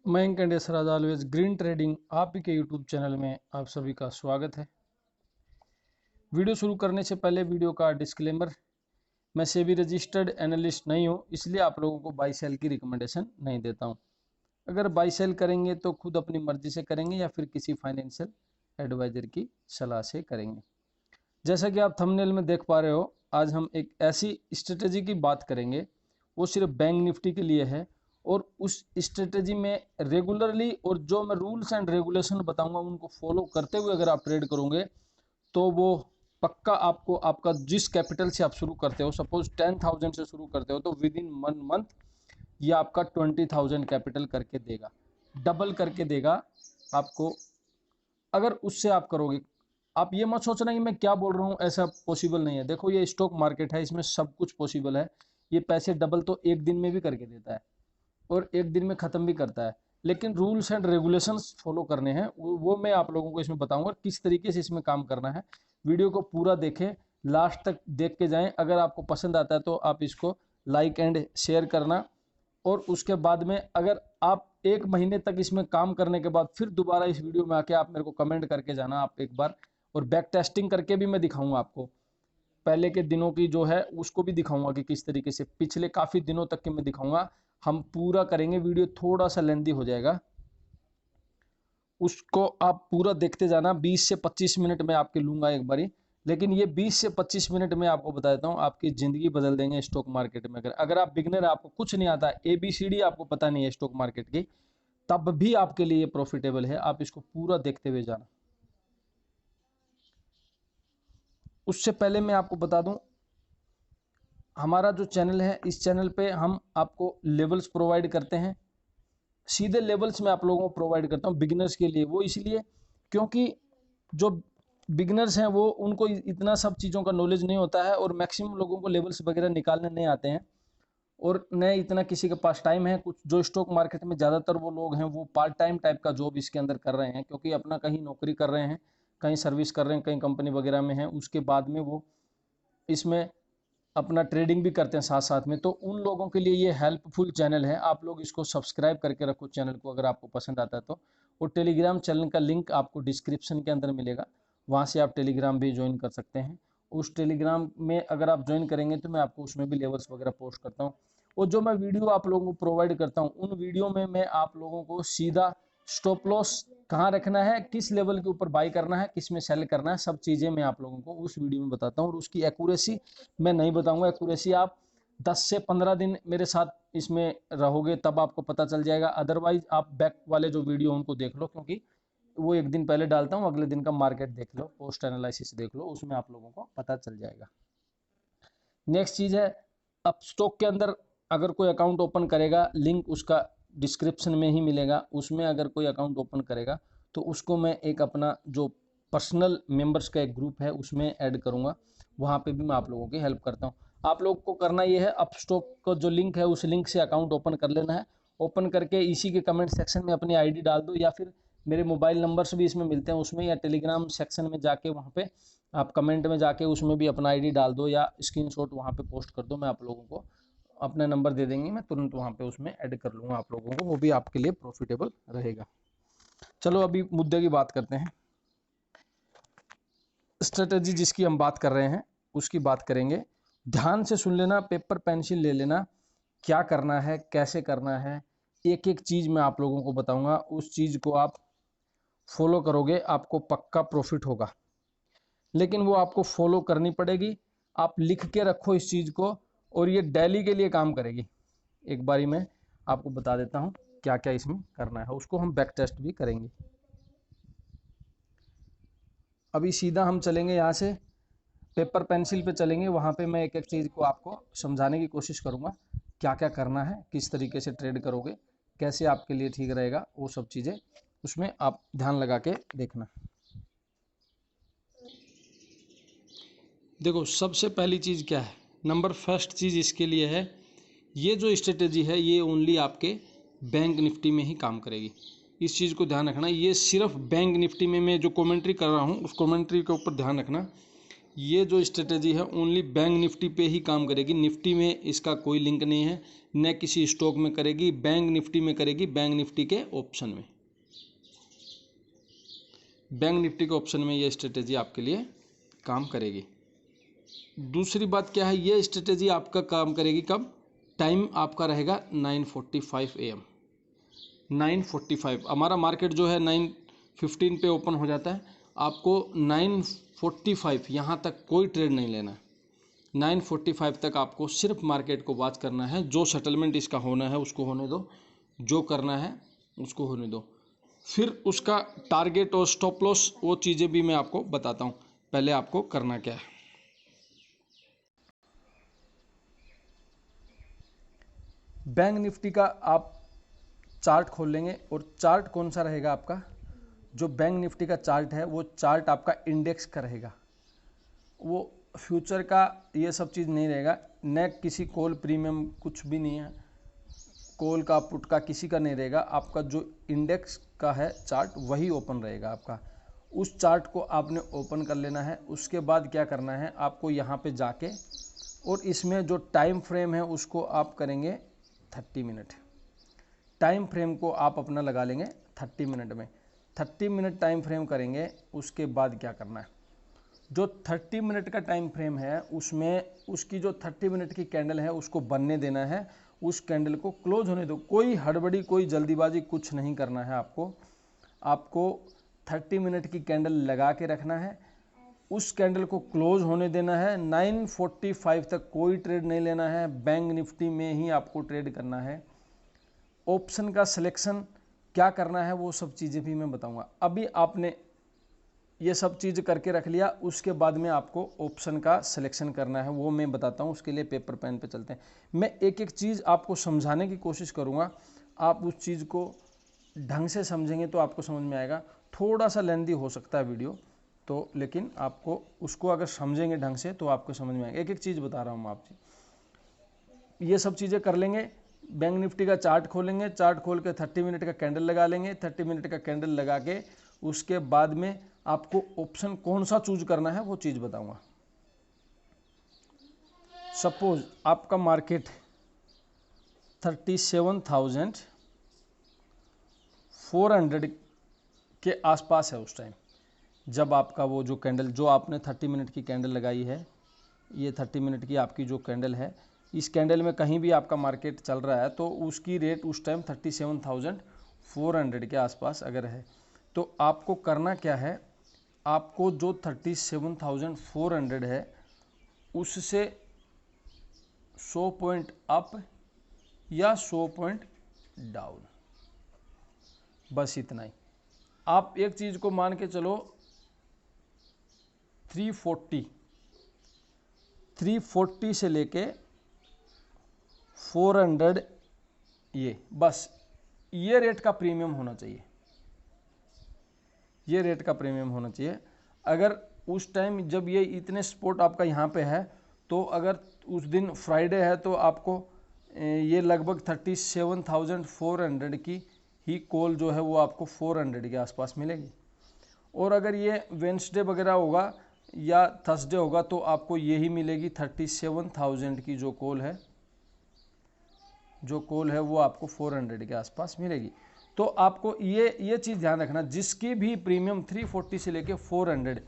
Mayank and Esraj always green trading आप ही के YouTube channel में आप सभी का स्वागत है। वीडियो शुरू करने से पहले वीडियो का डिस्क्लेमर, मैं सेबी रजिस्टर्ड एनालिस्ट नहीं हूं, इसलिए आप लोगों को बाई सेल की रिकमेंडेशन नहीं देता हूं। अगर बाई सेल करेंगे तो खुद अपनी मर्जी से करेंगे या फिर किसी फाइनेंशियल एडवाइजर की सलाह से करेंगे। जैसा कि आप थंबनेल में देख पा रहे हो, आज हम एक ऐसी स्ट्रेटेजी की बात करेंगे, वो सिर्फ बैंक निफ्टी के लिए है और उस स्ट्रेटेजी में रेगुलरली और जो मैं रूल्स एंड रेगुलेशन बताऊंगा उनको फॉलो करते हुए अगर आप ट्रेड करोगे तो वो पक्का आपको आपका जिस कैपिटल से आप शुरू करते हो, सपोज 10,000 से शुरू करते हो, तो विद इन 1 मंथ ये आपका 20,000 कैपिटल करके देगा, डबल करके देगा आपको। अगर उससे आप करोगे, आप ये मत सोचना कि मैं क्या बोल रहा हूँ, ऐसा पॉसिबल नहीं है। देखो ये स्टॉक मार्केट है, इसमें सब कुछ पॉसिबल है। ये पैसे डबल तो एक दिन में भी करके देता है और एक दिन में ख़त्म भी करता है, लेकिन रूल्स एंड रेगुलेशंस फॉलो करने हैं, वो मैं आप लोगों को इसमें बताऊंगा किस तरीके से इसमें काम करना है। वीडियो को पूरा देखें, लास्ट तक देख के जाएं। अगर आपको पसंद आता है तो आप इसको लाइक एंड शेयर करना, और उसके बाद में अगर आप 1 महीने तक इसमें काम करने के बाद फिर दोबारा इस वीडियो में आके आप मेरे को कमेंट करके जाना आप एक बार, और बैक टेस्टिंग करके भी मैं दिखाऊंगा आपको, पहले के दिनों की जो है उसको भी दिखाऊंगा कि किस तरीके से, पिछले काफ़ी दिनों तक के मैं दिखाऊंगा। हम पूरा करेंगे, वीडियो थोड़ा सा लेंदी हो जाएगा, उसको आप पूरा देखते जाना। 20 से 25 मिनट में आपके लूंगा एक बारी, लेकिन ये 20 से 25 मिनट में आपको बता देता हूँ आपकी ज़िंदगी बदल देंगे स्टॉक मार्केट में। अगर आप बिगनर, आपको कुछ नहीं आता, ABCD आपको पता नहीं है स्टॉक मार्केट की, तब भी आपके लिए प्रॉफिटेबल है। आप इसको पूरा देखते हुए जाना। उससे पहले मैं आपको बता दूं, हमारा जो चैनल है, इस चैनल पे हम आपको लेवल्स प्रोवाइड करते हैं, सीधे लेवल्स में आप लोगों को प्रोवाइड करता हूँ बिगिनर्स के लिए। वो इसलिए क्योंकि जो बिगिनर्स हैं वो, उनको इतना सब चीज़ों का नॉलेज नहीं होता है, और मैक्सिमम लोगों को लेवल्स वगैरह निकालने नहीं आते हैं, और न इतना किसी के पास टाइम है। कुछ जो स्टॉक मार्केट में ज़्यादातर वो लोग हैं वो पार्ट टाइम टाइप का जॉब इसके अंदर कर रहे हैं, क्योंकि अपना कहीं नौकरी कर रहे हैं, कहीं सर्विस कर रहे हैं, कहीं कंपनी वगैरह में हैं, उसके बाद में वो इसमें अपना ट्रेडिंग भी करते हैं साथ साथ में। तो उन लोगों के लिए ये हेल्पफुल चैनल है। आप लोग इसको सब्सक्राइब करके रखो चैनल को, अगर आपको पसंद आता है तो। और टेलीग्राम चैनल का लिंक आपको डिस्क्रिप्शन के अंदर मिलेगा, वहाँ से आप टेलीग्राम भी ज्वाइन कर सकते हैं। उस टेलीग्राम में अगर आप ज्वाइन करेंगे तो मैं आपको उसमें भी लेवल्स वगैरह पोस्ट करता हूँ, और जो मैं वीडियो आप लोगों को प्रोवाइड करता हूँ उन वीडियो में मैं आप लोगों को सीधा स्टॉप लॉस कहाँ रखना है, किस लेवल के ऊपर बाई करना है, किस में सेल करना है, सब चीज़ें मैं आप लोगों को उस वीडियो में बताता हूँ। और उसकी एक्यूरेसी मैं नहीं बताऊंगा। एक्यूरेसी आप 10 से 15 दिन मेरे साथ इसमें रहोगे तब आपको पता चल जाएगा। अदरवाइज आप बैक वाले जो वीडियो उनको देख लो, क्योंकि वो एक दिन पहले डालता हूँ, अगले दिन का मार्केट देख लो, पोस्ट एनालिसिस देख लो, उसमें आप लोगों को पता चल जाएगा। नेक्स्ट चीज़ है, अब स्टॉक के अंदर अगर कोई अकाउंट ओपन करेगा, लिंक उसका डिस्क्रिप्शन में ही मिलेगा, उसमें अगर कोई अकाउंट ओपन करेगा तो उसको मैं एक अपना जो पर्सनल मेंबर्स का एक ग्रुप है उसमें ऐड करूँगा, वहाँ पे भी मैं आप लोगों की हेल्प करता हूँ। आप लोग को करना ये है, अप स्टॉक का जो लिंक है उस लिंक से अकाउंट ओपन कर लेना है। ओपन करके इसी के कमेंट सेक्शन में अपनी आईडी डाल दो, या फिर मेरे मोबाइल नंबर्स भी इसमें मिलते हैं उसमें, या टेलीग्राम सेक्शन में जाके वहाँ पे आप कमेंट में जाके उसमें भी अपना आईडी डाल दो, या स्क्रीनशॉट वहाँ पे पोस्ट कर दो। मैं आप लोगों को अपना नंबर दे देंगे, मैं तुरंत वहाँ पे उसमें ऐड कर लूँगा आप लोगों को, वो भी आपके लिए प्रॉफिटेबल रहेगा। चलो अभी मुद्दे की बात करते हैं। स्ट्रेटजी जिसकी हम बात कर रहे हैं उसकी बात करेंगे। ध्यान से सुन लेना, पेपर पेंसिल ले लेना, क्या करना है, कैसे करना है, एक एक चीज़ मैं आप लोगों को बताऊंगा। उस चीज़ को आप फॉलो करोगे आपको पक्का प्रॉफिट होगा, लेकिन वो आपको फॉलो करनी पड़ेगी। आप लिख के रखो इस चीज़ को, और ये डेली के लिए काम करेगी। एक बारी मैं आपको बता देता हूँ क्या क्या इसमें करना है, उसको हम बैक टेस्ट भी करेंगे। अभी सीधा हम चलेंगे यहाँ से, पेपर पेंसिल पे चलेंगे, वहाँ पे मैं एक एक चीज़ को आपको समझाने की कोशिश करूँगा, क्या क्या करना है, किस तरीके से ट्रेड करोगे, कैसे आपके लिए ठीक रहेगा, वो सब चीज़ें उसमें आप ध्यान लगा के देखना। देखो सबसे पहली चीज़ क्या है, नंबर फर्स्ट चीज़ इसके लिए है, ये जो स्ट्रेटेजी है ये ओनली आपके बैंक निफ्टी में ही काम करेगी। इस चीज़ को ध्यान रखना, ये सिर्फ बैंक निफ्टी में मैं जो कमेंट्री कर रहा हूँ उस कमेंट्री के ऊपर ध्यान रखना। ये जो स्ट्रेटेजी है ओनली बैंक निफ्टी पे ही काम करेगी, निफ्टी में इसका कोई लिंक नहीं है, न किसी स्टॉक में करेगी, बैंक निफ्टी में करेगी, बैंक निफ्टी के ऑप्शन में, बैंक निफ्टी के ऑप्शन में ये स्ट्रेटेजी आपके लिए काम करेगी। दूसरी बात क्या है, ये स्ट्रेटेजी आपका काम करेगी कब, टाइम आपका रहेगा 9:45 AM। 9:45 हमारा मार्केट जो है 9:15 पे ओपन हो जाता है, आपको 9:45 यहाँ तक कोई ट्रेड नहीं लेना है। 9:45 तक आपको सिर्फ मार्केट को वॉच करना है, जो सेटलमेंट इसका होना है उसको होने दो, जो करना है उसको होने दो, फिर उसका टारगेट और स्टॉप लॉस वो चीज़ें भी मैं आपको बताता हूँ, पहले आपको करना क्या है। बैंक निफ्टी का आप चार्ट खोल लेंगे और चार्ट कौन सा रहेगा आपका, जो बैंक निफ्टी का चार्ट है वो चार्ट आपका इंडेक्स का रहेगा, वो फ्यूचर का ये सब चीज़ नहीं रहेगा, न किसी कॉल प्रीमियम कुछ भी नहीं है, कॉल का पुट का किसी का नहीं रहेगा, आपका जो इंडेक्स का है चार्ट वही ओपन रहेगा आपका। उस चार्ट को आपने ओपन कर लेना है। उसके बाद क्या करना है, आपको यहाँ पे जाके और इसमें जो टाइम फ्रेम है उसको आप करेंगे 30 मिनट, टाइम फ्रेम को आप अपना लगा लेंगे 30 मिनट में, 30 मिनट टाइम फ्रेम करेंगे। उसके बाद क्या करना है, जो 30 मिनट का टाइम फ्रेम है उसमें उसकी जो 30 मिनट की कैंडल है उसको बनने देना है, उस कैंडल को क्लोज होने दो, कोई हड़बड़ी कोई जल्दीबाजी कुछ नहीं करना है आपको 30 मिनट की कैंडल लगा के रखना है, उस कैंडल को क्लोज होने देना है। 9:45 तक कोई ट्रेड नहीं लेना है, बैंक निफ्टी में ही आपको ट्रेड करना है। ऑप्शन का सिलेक्शन क्या करना है वो सब चीज़ें भी मैं बताऊंगा। अभी आपने ये सब चीज़ करके रख लिया, उसके बाद में आपको ऑप्शन का सिलेक्शन करना है, वो मैं बताता हूँ। उसके लिए पेपर पेन पे चलते हैं, मैं एक एक चीज़ आपको समझाने की कोशिश करूँगा, आप उस चीज़ को ढंग से समझेंगे तो आपको समझ में आएगा। थोड़ा सा लेंदी हो सकता है वीडियो तो, लेकिन आपको उसको अगर समझेंगे ढंग से तो आपको समझ में आएगा। एक एक चीज़ बता रहा हूँ मैं आपसे, ये सब चीज़ें कर लेंगे। बैंक निफ्टी का चार्ट खोलेंगे, चार्ट खोल के 30 मिनट का कैंडल लगा लेंगे, 30 मिनट का कैंडल लगा के उसके बाद में आपको ऑप्शन कौन सा चूज करना है वो चीज़ बताऊंगा। सपोज आपका मार्केट 37,400 के आसपास है उस टाइम, जब आपका वो जो कैंडल जो आपने 30 मिनट की कैंडल लगाई है, ये 30 मिनट की आपकी जो कैंडल है, इस कैंडल में कहीं भी आपका मार्केट चल रहा है तो उसकी रेट उस टाइम 37,400 के आसपास अगर है तो आपको करना क्या है, आपको जो 37,400 है उससे 100 पॉइंट अप या 100 पॉइंट डाउन, बस इतना ही। आप एक चीज़ को मान के चलो 340 से लेके 400, ये बस ये रेट का प्रीमियम होना चाहिए, ये रेट का प्रीमियम होना चाहिए। अगर उस टाइम जब ये इतने स्पॉट आपका यहाँ पे है तो अगर उस दिन फ्राइडे है तो आपको ये लगभग 37,400 की ही कॉल जो है वो आपको 400 के आसपास मिलेगी। और अगर ये वेंसडे वगैरह होगा या थर्सडे होगा तो आपको यही मिलेगी 37,000 की जो कॉल है वो आपको 400 के आसपास मिलेगी। तो आपको ये चीज़ ध्यान रखना, जिसकी भी प्रीमियम 340 से लेके 400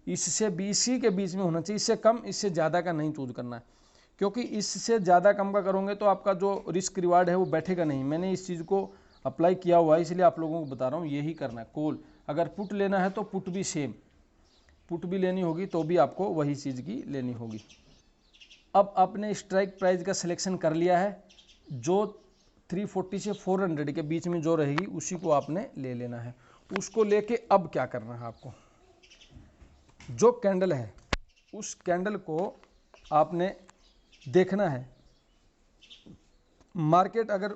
इससे इसी के बीच में होना चाहिए, इससे कम इससे ज़्यादा का नहीं चूज करना है, क्योंकि इससे ज़्यादा कम का करोगे तो आपका जो रिस्क रिवार्ड है वो बैठेगा नहीं। मैंने इस चीज़ को अप्लाई किया हुआ है इसलिए आप लोगों को बता रहा हूँ, यही करना है। कॉल अगर पुट लेना है तो पुट भी सेम, पुट भी लेनी होगी तो भी आपको वही चीज़ की लेनी होगी। अब आपने स्ट्राइक प्राइस का सिलेक्शन कर लिया है, जो 340 से 400 के बीच में जो रहेगी उसी को आपने ले लेना है। उसको लेके अब क्या करना है, आपको जो कैंडल है उस कैंडल को आपने देखना है। मार्केट अगर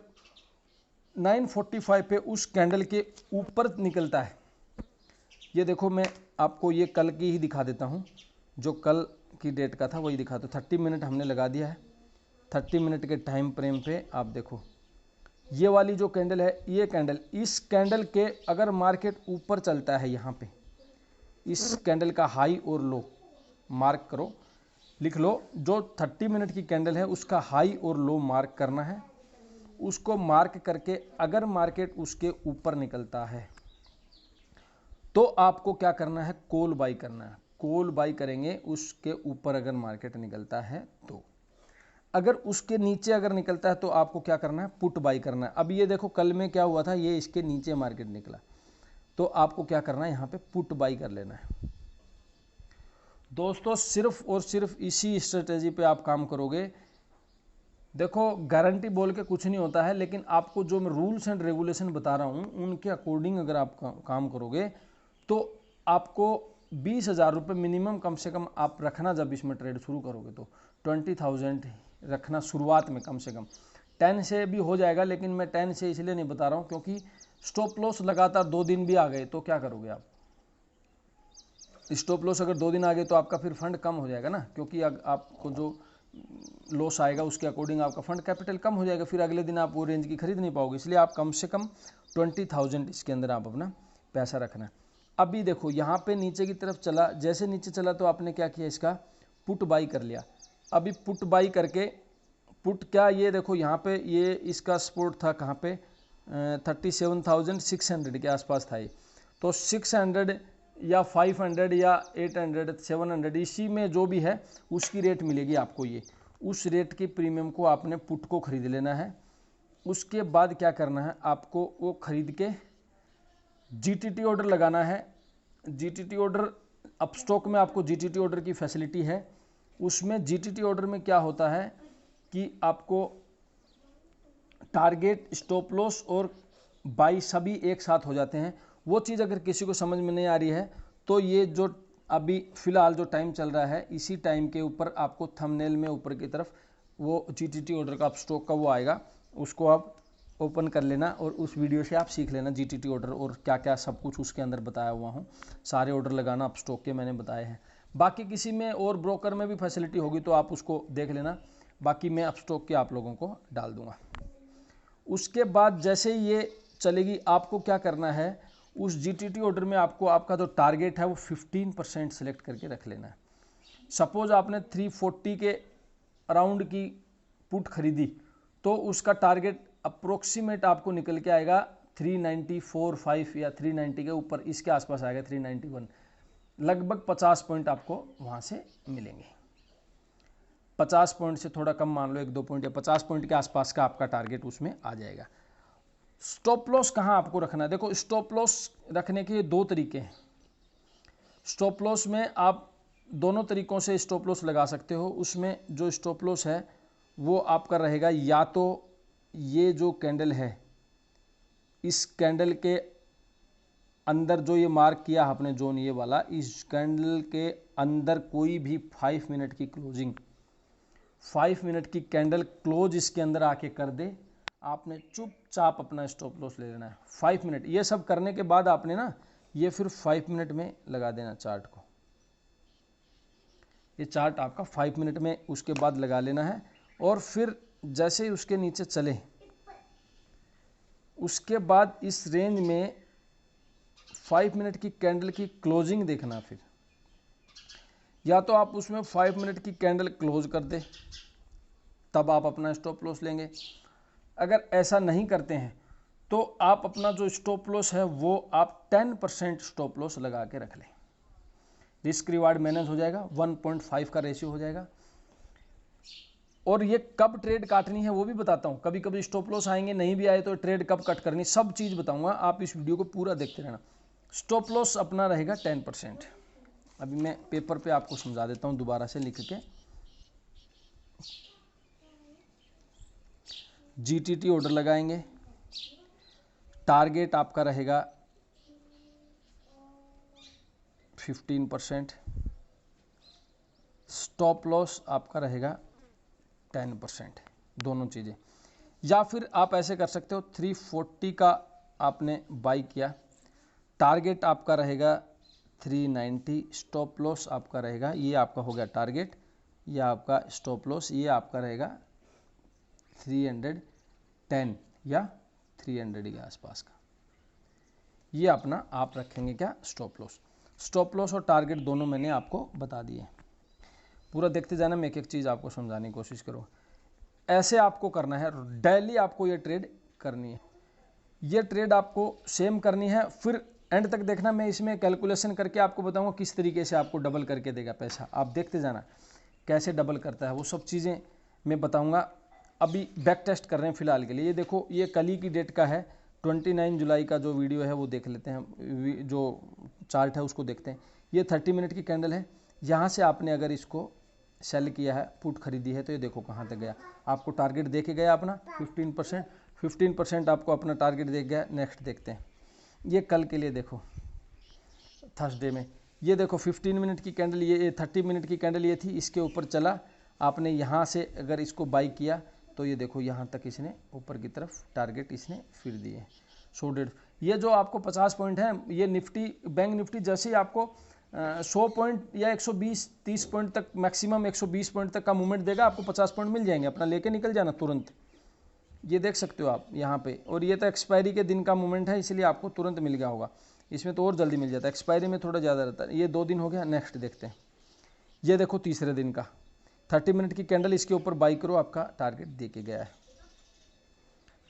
9:45 पे उस कैंडल के ऊपर निकलता है, ये देखो मैं आपको ये कल की ही दिखा देता हूँ, जो कल की डेट का था वही दिखाता हूँ। 30 मिनट हमने लगा दिया है, 30 मिनट के टाइम फ्रेम पे आप देखो ये वाली जो कैंडल है, ये कैंडल, इस कैंडल के अगर मार्केट ऊपर चलता है, यहाँ पे इस कैंडल का हाई और लो मार्क करो, लिख लो। जो 30 मिनट की कैंडल है उसका हाई और लो मार्क करना है। उसको मार्क करके अगर मार्केट उसके ऊपर निकलता है तो आपको क्या करना है, कॉल बाई करना है। कॉल बाई करेंगे उसके ऊपर अगर मार्केट निकलता है तो। अगर उसके नीचे अगर निकलता है तो आपको क्या करना है, पुट बाई करना है। अब ये देखो कल में क्या हुआ था, ये इसके नीचे मार्केट निकला, तो आपको क्या करना है, यहाँ पे पुट बाई कर लेना है। दोस्तों सिर्फ और सिर्फ इसी स्ट्रेटेजी पे आप काम करोगे। देखो गारंटी बोल के कुछ नहीं होता है, लेकिन आपको जो मैं रूल्स एंड रेगुलेशन बता रहा हूँ उनके अकॉर्डिंग अगर आप काम करोगे तो आपको 20,000 रुपये मिनिमम कम से कम आप रखना। जब इसमें ट्रेड शुरू करोगे तो 20,000 रखना शुरुआत में कम से कम। 10 से भी हो जाएगा, लेकिन मैं 10 से इसलिए नहीं बता रहा हूँ क्योंकि स्टॉप लॉस लगातार 2 दिन भी आ गए तो क्या करोगे आप। स्टॉप लॉस अगर 2 दिन आ गए तो आपका फिर फंड कम हो जाएगा ना, क्योंकि आपको जो लॉस आएगा उसके अकॉर्डिंग आपका फंड कैपिटल कम हो जाएगा, फिर अगले दिन आप वो रेंज की खरीद नहीं पाओगे। इसलिए आप कम से कम 20,000 इसके अंदर आप अपना पैसा रखना है। अभी देखो यहाँ पे नीचे की तरफ चला, जैसे नीचे चला तो आपने क्या किया, इसका पुट बाई कर लिया। अभी पुट बाई करके पुट क्या, ये देखो यहाँ पे ये इसका सपोर्ट था कहाँ पे, 37,600 के आसपास था ये। तो 600 या 500 या 800 700 इसी में जो भी है उसकी रेट मिलेगी आपको। ये उस रेट के प्रीमियम को आपने पुट को खरीद लेना है। उसके बाद क्या करना है, आपको वो खरीद के जीटीटी ऑर्डर लगाना है। जीटीटी ऑर्डर अपस्टॉक में आपको जीटीटी ऑर्डर की फैसिलिटी है। उसमें जीटीटी ऑर्डर में क्या होता है कि आपको टारगेट, स्टॉप लॉस और बाई सभी एक साथ हो जाते हैं। वो चीज़ अगर किसी को समझ में नहीं आ रही है तो ये जो अभी फ़िलहाल जो टाइम चल रहा है इसी टाइम के ऊपर आपको थंबनेल में ऊपर की तरफ वो जीटीटी ऑर्डर का अपस्टॉक का वो आएगा, उसको आप ओपन कर लेना और उस वीडियो से आप सीख लेना जीटीटी ऑर्डर और क्या क्या सब कुछ उसके अंदर बताया हुआ हूँ। सारे ऑर्डर लगाना अपस्टॉक के मैंने बताए हैं। बाकी किसी में और ब्रोकर में भी फैसिलिटी होगी तो आप उसको देख लेना, बाकी मैं अपस्टॉक के आप लोगों को डाल दूंगा। उसके बाद जैसे ये चलेगी आपको क्या करना है, उस जीटीटी ऑर्डर में आपको आपका जो टारगेट है वो 15% सेलेक्ट करके रख लेना है। सपोज आपने 340 के अराउंड की पुट खरीदी तो उसका टारगेट अप्रोक्सीमेट आपको निकल के आएगा 394.5 या 390 के ऊपर, इसके आसपास आएगा 391। लगभग 50 पॉइंट आपको वहाँ से मिलेंगे। 50 पॉइंट से थोड़ा कम मान लो, 1-2 पॉइंट या 50 पॉइंट के आसपास का आपका टारगेट उसमें आ जाएगा। स्टॉप लॉस कहाँ आपको रखना है, देखो स्टॉप लॉस रखने के 2 तरीके हैं। स्टॉप लॉस में आप दोनों तरीकों से स्टॉप लॉस लगा सकते हो। उसमें जो स्टॉप लॉस है वो आपका रहेगा, या तो ये जो कैंडल है इस कैंडल के अंदर जो ये मार्क किया आपने जोन ये वाला, इस कैंडल के अंदर कोई भी 5 मिनट की क्लोजिंग, 5 मिनट की कैंडल क्लोज इसके अंदर आके कर दे, आपने चुपचाप अपना स्टॉप लॉस ले लेना है 5 मिनट। ये सब करने के बाद आपने ना ये फिर 5 मिनट में लगा देना चार्ट को। ये चार्ट आपका 5 मिनट में उसके बाद लगा लेना है। और फिर जैसे ही उसके नीचे चले उसके बाद इस रेंज में 5 मिनट की कैंडल की क्लोजिंग देखना। फिर या तो आप उसमें 5 मिनट की कैंडल क्लोज कर दे, तब आप अपना स्टॉप लॉस लेंगे। अगर ऐसा नहीं करते हैं तो आप अपना जो स्टॉप लॉस है वो आप 10% स्टॉप लॉस लगा के रख लें। रिस्क रिवार्ड मैनेज हो जाएगा, 1.5 का रेशियो हो जाएगा। और ये कब ट्रेड काटनी है वो भी बताता हूँ। कभी कभी स्टॉप लॉस आएंगे, नहीं भी आए तो ट्रेड कब कट करनी, सब चीज़ बताऊंगा। आप इस वीडियो को पूरा देखते रहना। स्टॉप लॉस अपना रहेगा 10%। अभी मैं पेपर पे आपको समझा देता हूँ दोबारा से लिख के। जीटीटी ऑर्डर लगाएंगे, टारगेट आपका रहेगा 15%, स्टॉप लॉस आपका रहेगा 10%, दोनों चीज़ें। या फिर आप ऐसे कर सकते हो, 340 का आपने बाई किया, टारगेट आपका रहेगा 390, स्टॉप लॉस आपका रहेगा, ये आपका हो गया टारगेट, ये आपका स्टॉप लॉस, ये आपका रहेगा 310 या 300 के आसपास का। ये अपना आप रखेंगे क्या, स्टॉप लॉस। स्टॉप लॉस और टारगेट दोनों मैंने आपको बता दिए। पूरा देखते जाना, मैं एक एक चीज़ आपको समझाने की कोशिश करूँ। ऐसे आपको करना है, डेली आपको ये ट्रेड करनी है, ये ट्रेड आपको सेम करनी है। फिर एंड तक देखना, मैं इसमें कैलकुलेशन करके आपको बताऊंगा किस तरीके से आपको डबल करके देगा पैसा। आप देखते जाना कैसे डबल करता है, वो सब चीज़ें मैं बताऊंगा। अभी बैक टेस्ट कर रहे हैं फिलहाल के लिए। ये देखो, ये कल ही की डेट का है, 29 जुलाई का जो वीडियो है वो देख लेते हैं, जो चार्ट है उसको देखते हैं। ये 30 मिनट की कैंडल है। यहाँ से आपने अगर इसको सेल किया है, पुट खरीदी है, तो ये देखो कहाँ तक गया। आपको टारगेट दे के गया अपना 15% आपको अपना टारगेट दे गया। नेक्स्ट देखते हैं, ये कल के लिए देखो, थर्सडे में ये देखो 15 मिनट की कैंडल, ये 30 मिनट की कैंडल ये थी, इसके ऊपर चला। आपने यहाँ से अगर इसको बाई किया तो ये देखो यहाँ तक इसने ऊपर की तरफ टारगेट इसने फिर दिए 100-150। ये जो आपको 50 पॉइंट है, ये निफ्टी, बैंक निफ्टी जैसे ही आपको 100 पॉइंट या 120-30 पॉइंट तक, मैक्सिमम 120 पॉइंट तक का मूवमेंट देगा, आपको 50 पॉइंट मिल जाएंगे, अपना लेके निकल जाना तुरंत। ये देख सकते हो आप यहाँ पे, और ये तो एक्सपायरी के दिन का मूवमेंट है, इसलिए आपको तुरंत मिल गया होगा। इसमें तो और जल्दी मिल जाता है, एक्सपायरी में थोड़ा ज़्यादा रहता है। ये 2 दिन हो गया। नेक्स्ट देखते हैं, ये देखो तीसरे दिन का 30 मिनट की कैंडल, इसके ऊपर बाई करो, आपका टारगेट दे के गया है।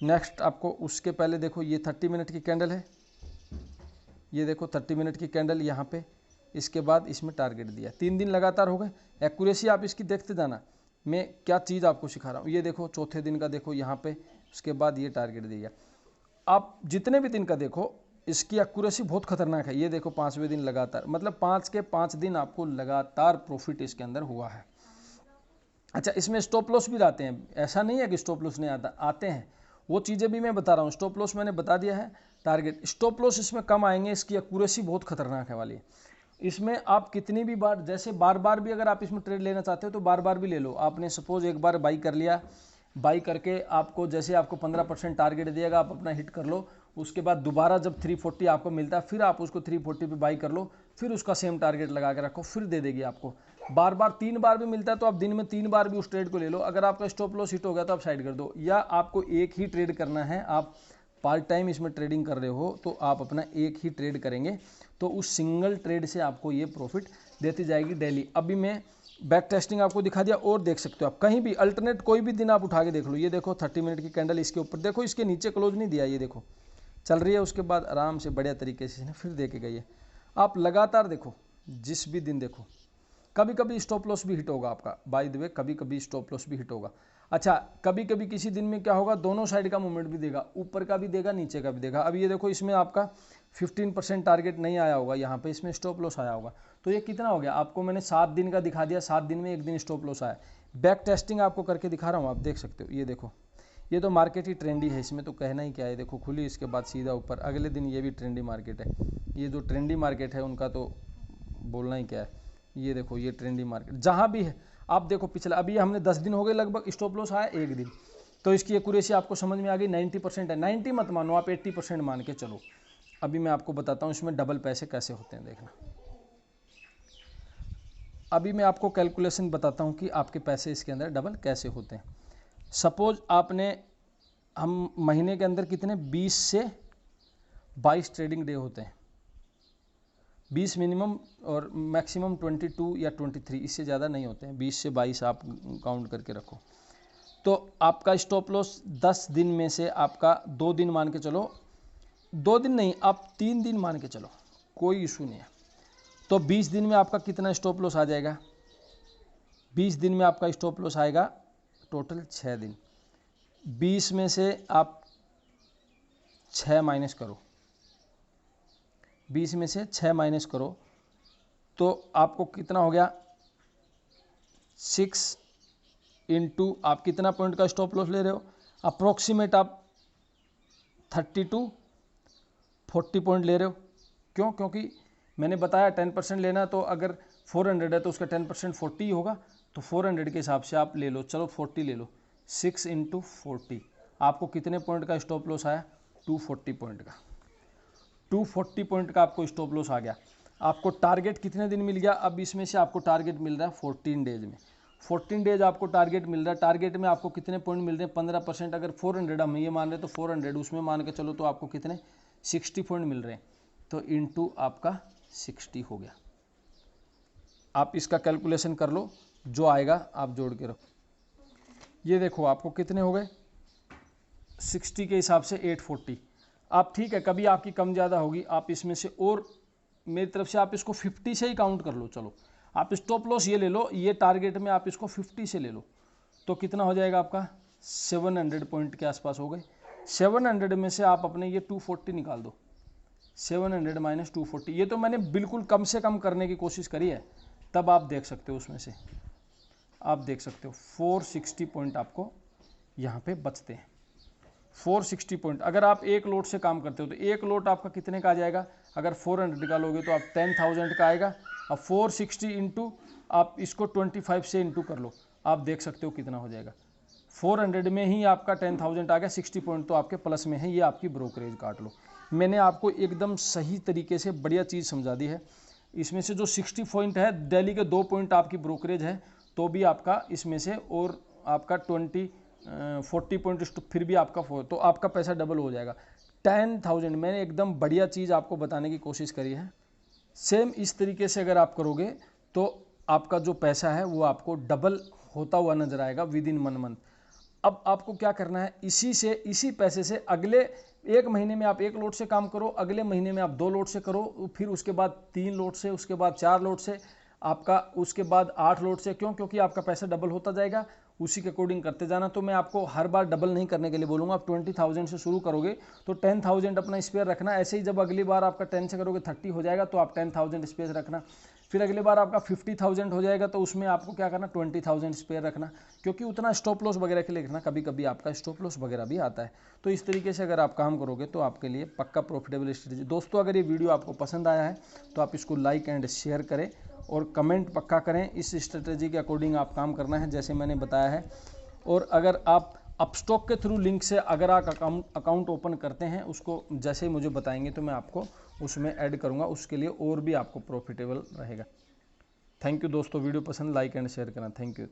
नेक्स्ट आपको उसके पहले देखो, ये 30 मिनट की कैंडल है, ये देखो 30 मिनट की कैंडल यहाँ पे, इसके बाद इसमें टारगेट दिया। 3 दिन लगातार हो गए। एक्यूरेसी आप इसकी देखते जाना, मैं क्या चीज़ आपको सिखा रहा हूँ। ये देखो चौथे दिन का देखो यहाँ पे, उसके बाद ये टारगेट दिया। आप जितने भी दिन का देखो, इसकी एक्यूरेसी बहुत खतरनाक है। ये देखो 5वें दिन लगातार, मतलब 5 के 5 दिन आपको लगातार प्रॉफिट इसके अंदर हुआ है। अच्छा, इसमें स्टॉप लॉस भी आते हैं, ऐसा नहीं है कि स्टॉप लॉस नहीं आता, आते हैं। वो चीज़ें भी मैं बता रहा हूँ। स्टॉप लॉस मैंने बता दिया है, टारगेट, स्टॉप लॉस इसमें कम आएंगे। इसकी एक्यूरेसी बहुत खतरनाक है वाली। इसमें आप कितनी भी बार, जैसे बार बार भी अगर आप इसमें ट्रेड लेना चाहते हो तो बार बार भी ले लो। आपने सपोज एक बार बाई कर लिया, बाई करके आपको जैसे आपको 15% टारगेट देगा, आप अपना हिट कर लो। उसके बाद दोबारा जब 340 आपको मिलता है, फिर आप उसको 340 पे बाई कर लो, फिर उसका सेम टारगेट लगा के रखो, फिर दे देगी आपको। बार बार 3 बार भी मिलता है तो आप दिन में 3 बार भी उस ट्रेड को ले लो। अगर आपका स्टॉप लॉस हिट हो गया तो आप साइड कर दो। या आपको एक ही ट्रेड करना है, आप पार्ट टाइम इसमें ट्रेडिंग कर रहे हो तो आप अपना एक ही ट्रेड करेंगे, तो उस सिंगल ट्रेड से आपको ये प्रॉफिट देती जाएगी डेली। अभी मैं बैक टेस्टिंग आपको दिखा दिया, और देख सकते हो आप कहीं भी अल्टरनेट कोई भी दिन आप उठा के देख लो। ये देखो 30 मिनट की कैंडल, इसके ऊपर देखो, इसके नीचे क्लोज नहीं दिया, ये देखो चल रही है, उसके बाद आराम से बढ़िया तरीके से इसने फिर दे के गई है। आप लगातार देखो, जिस भी दिन देखो, कभी कभी स्टॉप लॉस भी हिट होगा आपका, बाय द वे कभी कभी स्टॉप लॉस भी हिट होगा। अच्छा, कभी कभी किसी दिन में क्या होगा, दोनों साइड का मूवमेंट भी देगा, ऊपर का भी देगा, नीचे का भी देगा। अब ये देखो, इसमें आपका 15% टारगेट नहीं आया होगा, यहाँ पे इसमें स्टॉप लॉस आया होगा। तो ये कितना हो गया, आपको मैंने 7 दिन का दिखा दिया, 7 दिन में एक दिन स्टॉप लॉस आया। बैक टेस्टिंग आपको करके दिखा रहा हूँ, आप देख सकते हो। ये देखो, ये तो मार्केट ही ट्रेंडी है, इसमें तो कहना ही क्या है। देखो खुली, इसके बाद सीधा ऊपर, अगले दिन ये भी ट्रेंडी मार्केट है। ये जो ट्रेंडी मार्केट है उनका तो बोलना ही क्या है। ये देखो, ये ट्रेंडी मार्केट जहाँ भी है, आप देखो पिछला, अभी हमने 10 दिन हो गए लगभग, स्टॉप लॉस आया एक दिन, तो इसकी एक्यूरेसी आपको समझ में आ गई। 90% है, 90 मत मानो आप, 80% मान के चलो। अभी मैं आपको बताता हूँ इसमें डबल पैसे कैसे होते हैं, देखना। अभी मैं आपको कैलकुलेशन बताता हूँ कि आपके पैसे इसके अंदर डबल कैसे होते हैं। सपोज आपने, हम महीने के अंदर कितने 20 से 22 ट्रेडिंग डे होते हैं, 20 मिनिमम और मैक्सिमम 22 या 23, इससे ज़्यादा नहीं होते हैं। 20 से 22 आप काउंट करके रखो। तो आपका स्टॉप लॉस 10 दिन में से आपका 2 दिन मान के चलो, 2 दिन नहीं, आप 3 दिन मान के चलो, कोई इशू नहीं है। तो 20 दिन में आपका कितना स्टॉप लॉस आ जाएगा, 20 दिन में आपका स्टॉप लॉस आएगा टोटल 6 दिन। 20 में से आप 6 माइनस करो, 20 में से 6 माइनस करो, तो आपको कितना हो गया, 6 इंटू, आप कितना पॉइंट का स्टॉप लॉस ले रहे हो, अप्रोक्सीमेट आप 30 to 40 पॉइंट ले रहे हो। क्यों, क्योंकि मैंने बताया 10% लेना, तो अगर 400 है तो उसका 10% 40 ही होगा, तो 400 के हिसाब से आप ले लो, चलो 40 ले लो। 6 इंटू 40, आपको कितने पॉइंट का स्टॉप लॉस आया, 240 पॉइंट का, 240 पॉइंट का आपको स्टॉप लॉस आ गया। आपको टारगेट कितने दिन मिल गया, अब इसमें से आपको टारगेट मिल रहा है 14 डेज में, 14 डेज आपको टारगेट मिल रहा है। टारगेट में आपको कितने पॉइंट मिल रहे हैं, 15%, अगर 400 हम ये मान रहे हैं तो 400 उसमें मान के चलो, तो आपको कितने 60 पॉइंट मिल रहे हैं, तो इंटू आपका 60 हो गया। आप इसका कैलकुलेशन कर लो, जो आएगा आप जोड़ के रखो। ये देखो आपको कितने हो गए, 60 के हिसाब से 840। आप ठीक है, कभी आपकी कम ज़्यादा होगी, आप इसमें से, और मेरी तरफ से आप इसको 50 से ही काउंट कर लो। चलो आप स्टॉप लॉस ये ले लो, ये टारगेट में आप इसको 50 से ले लो, तो कितना हो जाएगा आपका 700 पॉइंट के आसपास हो गए। 700 में से आप अपने ये 240 निकाल दो, 700 माइनस 240, ये तो मैंने बिल्कुल कम से कम करने की कोशिश करी है, तब आप देख सकते हो उसमें से, आप देख सकते हो 460 पॉइंट आपको यहाँ पे बचते हैं। 460 पॉइंट, अगर आप एक लोट से काम करते हो तो एक लोट आपका कितने का आ जाएगा, अगर 400 का लोगे तो आप 10,000 का आएगा। अब 460 इंटू आप इसको 25 से इंटू कर लो, आप देख सकते हो कितना हो जाएगा। 400 में ही आपका 10,000 आ गया, 60 पॉइंट तो आपके प्लस में है, ये आपकी ब्रोकरेज काट लो। मैंने आपको एकदम सही तरीके से बढ़िया चीज़ समझा दी है। इसमें से जो 60 पॉइंट है, डेली के 2 पॉइंट आपकी ब्रोकरेज है, तो भी आपका इसमें से, और आपका 40 पॉइंट फिर भी आपका 4, तो आपका पैसा डबल हो जाएगा। 10,000 मैंने एकदम बढ़िया चीज़ आपको बताने की कोशिश करी है। सेम इस तरीके से अगर आप करोगे तो आपका जो पैसा है वो आपको डबल होता हुआ नजर आएगा विद इन 1 मंथ। अब आपको क्या करना है, इसी पैसे से अगले 1 महीने में आप 1 लोट से काम करो, अगले महीने में आप 2 लोट से करो, फिर उसके बाद 3 लोट से, उसके बाद 4 लोट से, आपका उसके बाद 8 लोट से। क्यों? क्योंकि आपका पैसा डबल होता जाएगा, उसी के अकॉर्डिंग करते जाना। तो मैं आपको हर बार डबल नहीं करने के लिए बोलूँगा। आप 20,000 से शुरू करोगे तो 10,000 अपना स्पेयर रखना। ऐसे ही जब अगली बार आपका 10 से करोगे 30 हो जाएगा, तो आप 10,000 स्पेयर रखना। फिर अगली बार आपका 50,000 हो जाएगा, तो उसमें आपको क्या करना, 20,000 स्पेयर रखना, क्योंकि उतना स्टॉप लॉस वगैरह के लिए रखना, कभी कभी आपका स्टॉप लॉस वगैरह भी आता है। तो इस तरीके से अगर आप काम करोगे तो आपके लिए पक्का प्रॉफिटेबल स्ट्रेटेजी। दोस्तों, अगर ये वीडियो आपको पसंद आया है तो आप इसको लाइक एंड शेयर करें और कमेंट पक्का करें। इस स्ट्रेटेजी के अकॉर्डिंग आप काम करना है जैसे मैंने बताया है। और अगर आप अपस्टॉक के थ्रू लिंक से अगर आप अकाउंट ओपन करते हैं, उसको जैसे ही मुझे बताएंगे तो मैं आपको उसमें ऐड करूंगा, उसके लिए और भी आपको प्रॉफिटेबल रहेगा। थैंक यू दोस्तों, वीडियो पसंद लाइक एंड शेयर करना। Thank you.